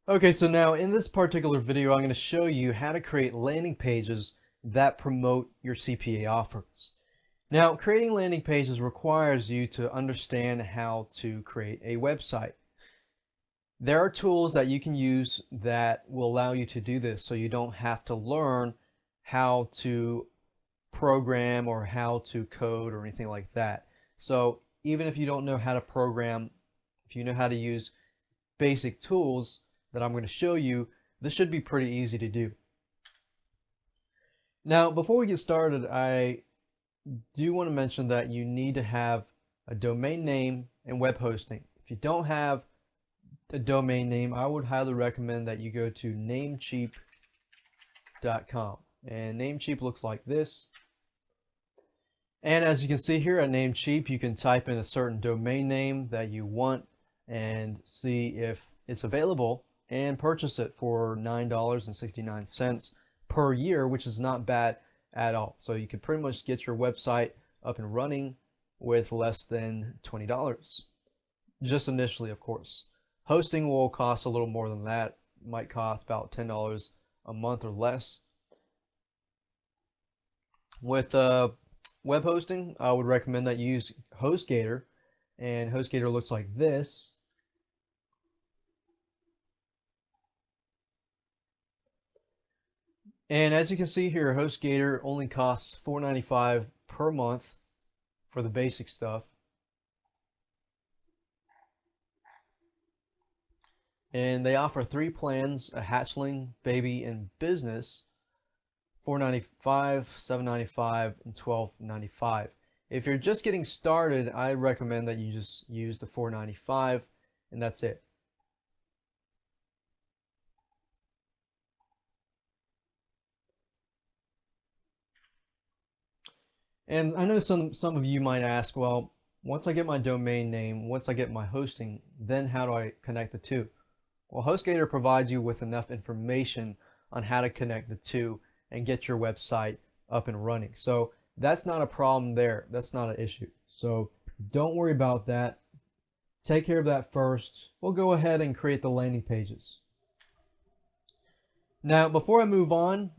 Okay, so now in this particular video, I'm going to show you how to create landing pages that promote your CPA offers. Now, creating landing pages requires you to understand how to create a website. There are tools that you can use that will allow you to do this so you don't have to learn how to program or how to code or anything like that. So even if you don't know how to program, if you know how to use basic tools that I'm going to show you, this should be pretty easy to do. Now, before we get started, I do want to mention that you need to have a domain name and web hosting. If you don't have a domain name, I would highly recommend that you go to namecheap.com. And Namecheap looks like this. And as you can see here at Namecheap, you can type in a certain domain name that you want and see if it's available and purchase it for $9.69 per year, which is not bad at all. So you can pretty much get your website up and running with less than $20. Just initially, of course. Hosting will cost a little more than that. It might cost about $10 a month or less. With web hosting, I would recommend that you use HostGator, and HostGator looks like this. And as you can see here, HostGator only costs $4.95 per month for the basic stuff. And they offer 3 plans: a hatchling, baby, and business. $4.95, $7.95, and $12.95. If you're just getting started, I recommend that you just use the $4.95, and that's it. And I know some of you might ask, well, once I get my domain name, once I get my hosting, then how do I connect the two? Well, HostGator provides you with enough information on how to connect the two and get your website up and running. So that's not a problem there. That's not an issue. So don't worry about that. Take care of that first. We'll go ahead and create the landing pages. Now, before I move on,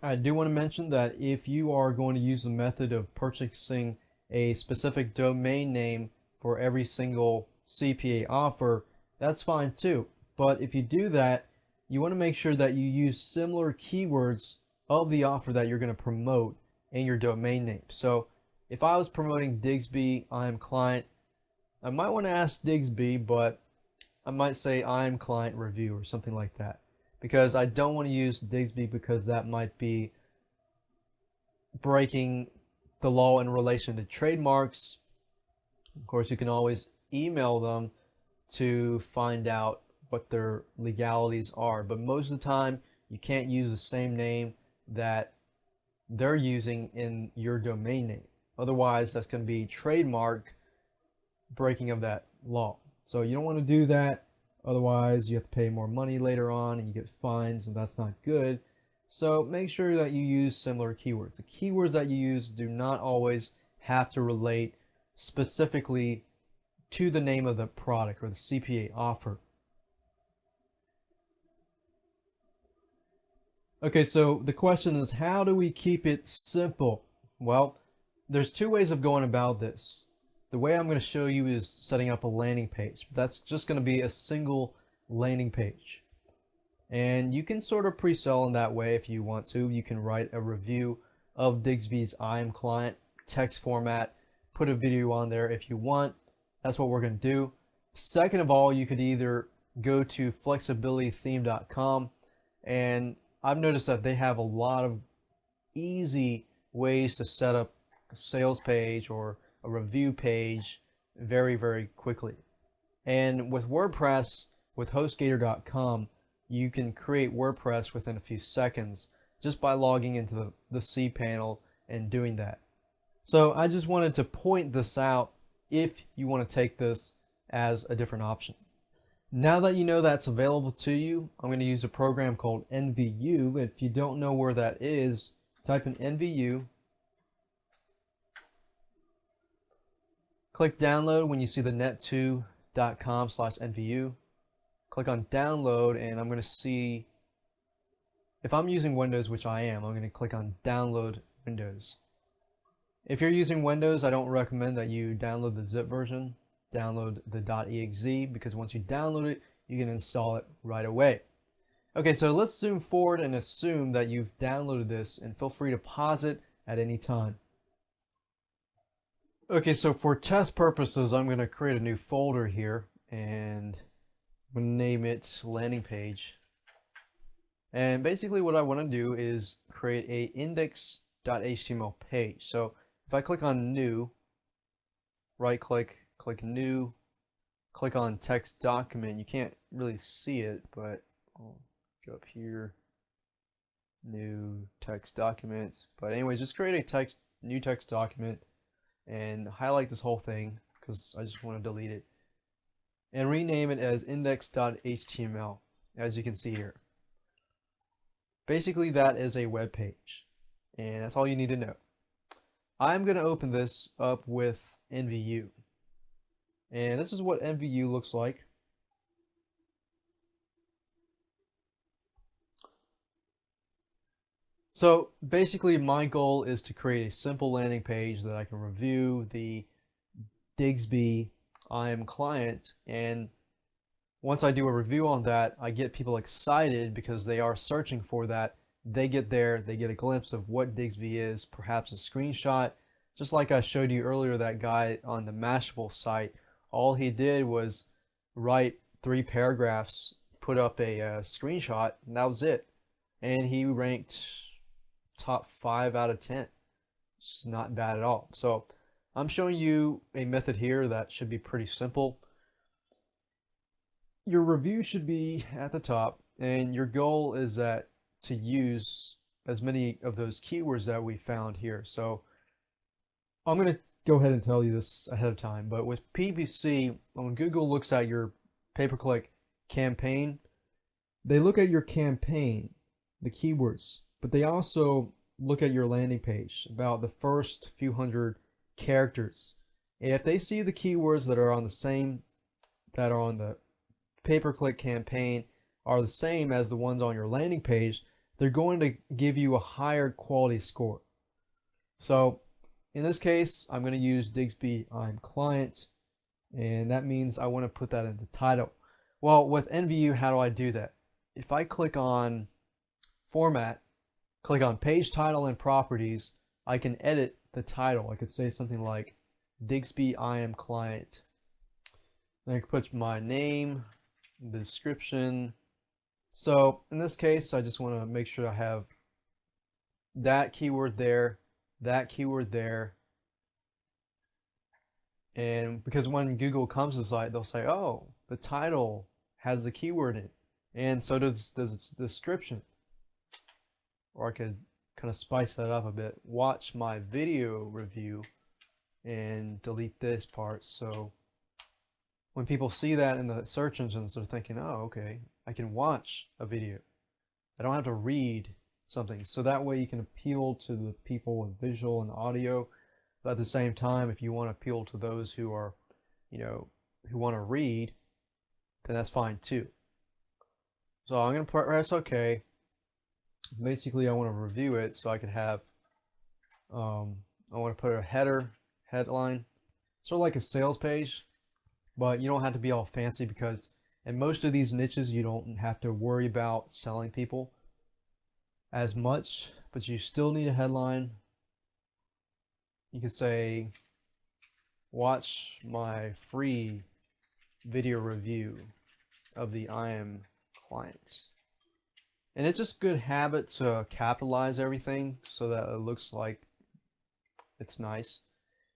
I do want to mention that if you are going to use the method of purchasing a specific domain name for every single CPA offer, that's fine too. But if you do that, you want to make sure that you use similar keywords of the offer that you're going to promote in your domain name. So if I was promoting Digsby, I am client, I might want to ask Digsby, but I might say I am client review or something like that, because I don't want to use Digsby because that might be breaking the law in relation to trademarks. Of course, you can always email them to find out what their legalities are, but most of the time you can't use the same name that they're using in your domain name. Otherwise, that's going to be trademark breaking of that law. So you don't want to do that. Otherwise, you have to pay more money later on and you get fines, and that's not good. So make sure that you use similar keywords. The keywords that you use do not always have to relate specifically to the name of the product or the CPA offer. Okay, so the question is, how do we keep it simple? Well, there's 2 ways of going about this. The way I'm going to show you is setting up a landing page. That's just going to be a single landing page. And you can sort of pre-sell in that way if you want to. You can write a review of Digsby's I am client text format, put a video on there if you want. That's what we're going to do. Second of all, you could either go to flexibilitytheme.com, and I've noticed that they have a lot of easy ways to set up a sales page or a review page very, very quickly. And with WordPress, with HostGator.com, you can create WordPress within a few seconds just by logging into the cPanel and doing that. So I just wanted to point this out if you want to take this as a different option. Now that you know that's available to you, I'm going to use a program called NVU. If you don't know where that is, type in NVU. Click download when you see the net2.com/NVU. click on download, and I'm going to see if I'm using Windows, which I am. I'm going to click on download Windows. If you're using Windows, I don't recommend that you download the zip version. Download the .exe, because once you download it, you can install it right away. Okay, so let's zoom forward and assume that you've downloaded this, and feel free to pause it at any time. Okay, so for test purposes, I'm going to create a new folder here, and I'm going to name it landing page. And basically what I want to do is create a index.html page. So if I click on new, right click, click new, click on text document, you can't really see it, but I'll go up here, new text document. But anyways, just create a new text document and highlight this whole thing because I just want to delete it, and rename it as index.html, as you can see here. Basically that is a web page, and that's all you need to know. I'm going to open this up with NVU, and this is what NVU looks like. So basically my goal is to create a simple landing page that I can review the Digsby IM client, and once I do a review on that, I get people excited because they are searching for that. They get there, they get a glimpse of what Digsby is, perhaps a screenshot. Just like I showed you earlier, that guy on the Mashable site, all he did was write 3 paragraphs, put up a screenshot, and that was it. And he ranked top 5 out of 10. It's not bad at all. So I'm showing you a method here that should be pretty simple. Your review should be at the top, and your goal is that to use as many of those keywords that we found here. So I'm going to go ahead and tell you this ahead of time, but with PPC, when Google looks at your pay-per-click campaign, they look at your campaign, the keywords, but they also look at your landing page, about the first few hundred characters. And if they see the keywords that are on the pay-per-click campaign are the same as the ones on your landing page, they're going to give you a higher quality score. So in this case, I'm going to use Digsby IM client, and that means I want to put that in the title. Well, with NVU, how do I do that? If I click on format, click on page title and properties, I can edit the title. I could say something like Digsby IM client. I can put my name, the description. So in this case, I just want to make sure I have that keyword there, that keyword there. And because when Google comes to the site, they'll say, oh, the title has the keyword in it, and so does the description. Or I could kind of spice that up a bit. Watch my video review and delete this part. So when people see that in the search engines, they're thinking, oh, okay, I can watch a video. I don't have to read something. So that way you can appeal to the people with visual and audio. But at the same time, if you want to appeal to those who are, who want to read, then that's fine too. So I'm going to press OK. Basically, I want to review it so I could have, I want to put a headline, sort of like a sales page, but you don't have to be all fancy because in most of these niches, you don't have to worry about selling people as much, but you still need a headline. You could say, watch my free video review of the IM client. And it's just good habit to capitalize everything so that it looks like it's nice.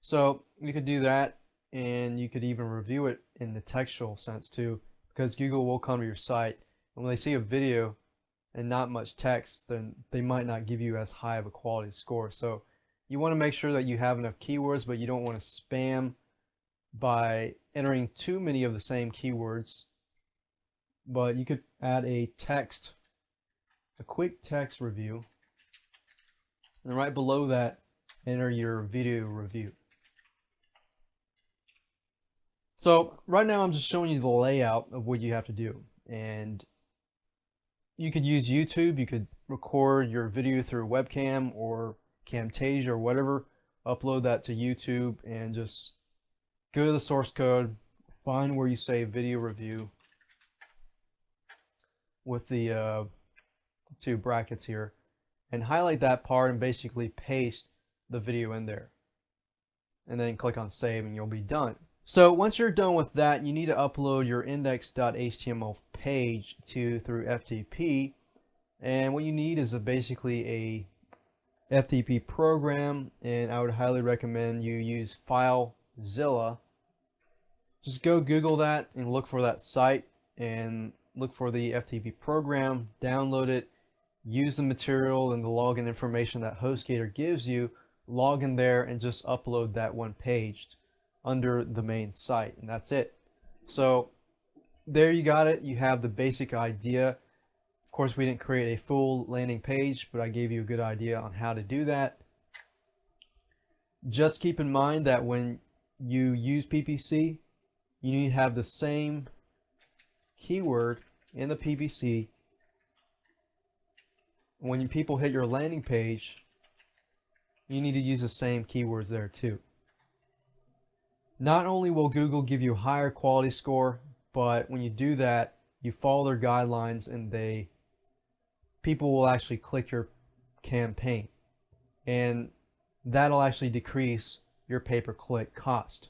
So you could do that, and you could even review it in the textual sense too, because Google will come to your site, and when they see a video and not much text, then they might not give you as high of a quality score. So you want to make sure that you have enough keywords, but you don't want to spam by entering too many of the same keywords. But you could add a quick text review, and right below that, enter your video review. So right now I'm just showing you the layout of what you have to do. And you could use YouTube. You could record your video through webcam or Camtasia or whatever, upload that to YouTube, and just go to the source code, find where you say video review with the two brackets here, and highlight that part and basically paste the video in there. And then click on save and you'll be done. So once you're done with that, you need to upload your index.html page through FTP. And what you need is basically a FTP program, and I would highly recommend you use FileZilla. Just go Google that and look for that site and look for the FTP program, download it, use the material and the login information that HostGator gives you, log in there and just upload that one page under the main site, and that's it. So there you got it. You have the basic idea. Of course, we didn't create a full landing page, but I gave you a good idea on how to do that. Just keep in mind that when you use PPC, you need to have the same keyword in the PPC. When people hit your landing page, you need to use the same keywords there too. Not only will Google give you a higher quality score, but when you do that, you follow their guidelines and people will actually click your campaign, and that'll actually decrease your pay-per-click cost.